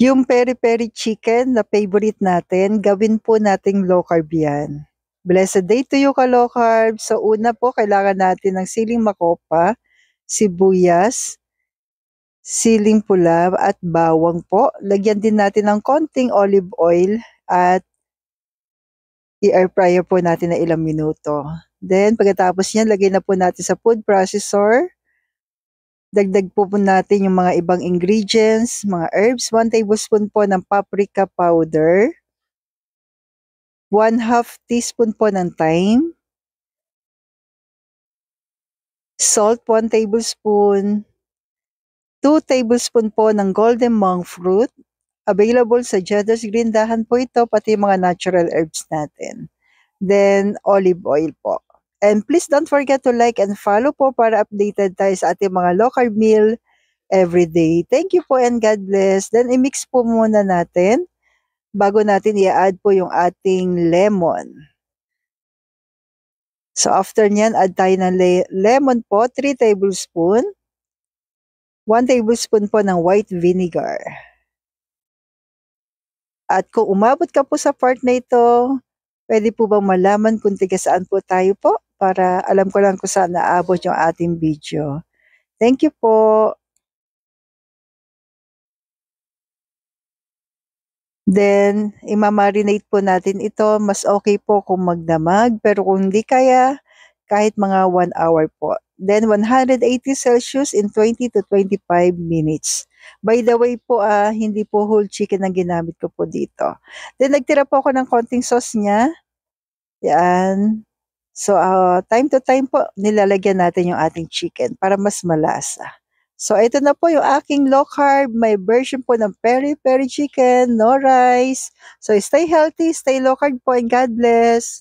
Yung peri-peri chicken na favorite natin, gawin po nating low carb yan. Blessed day to you, ka-low carb. So una po, kailangan natin ng siling makopa, sibuyas, siling pula at bawang po. Lagyan din natin ng konting olive oil at i-air fryer po natin na ilang minuto. Then pagkatapos niyan, lagay na po natin sa food processor. Dagdag po natin yung mga ibang ingredients, mga herbs, 1 tablespoon po ng paprika powder, 1/2 teaspoon po ng thyme, salt 1 tablespoon, 2 tablespoon po ng golden monk fruit, available sa Jada's Green, dahan po ito, pati mga natural herbs natin. Then olive oil po. And please don't forget to like and follow po para updated tayo sa ating mga low carb meal every day. Thank you po and God bless. Then i-mix po muna natin bago natin i-add po yung ating lemon. So after nyan, add tayo ng lemon po, 3 tablespoon, 1 tablespoon po ng white vinegar. At kung umabot ka po sa part na ito, pwede po bang malaman kung tiga saan po tayo po? Para alam ko lang kung saan naabot yung ating video. Thank you po. Then, imamarinate po natin ito. Mas okay po kung magdamag. Pero kung hindi kaya, kahit mga 1 hour po. Then, 180 Celsius in 20 to 25 minutes. By the way po, hindi po whole chicken ang ginamit ko po dito. Then, nagtira po ako ng konting sauce niya. Yan. So, time to time po, nilalagyan natin yung ating chicken para mas malasa. So, ito na po yung aking low carb. May version po ng peri-peri chicken, no rice. So, stay healthy, stay low carb po, and God bless.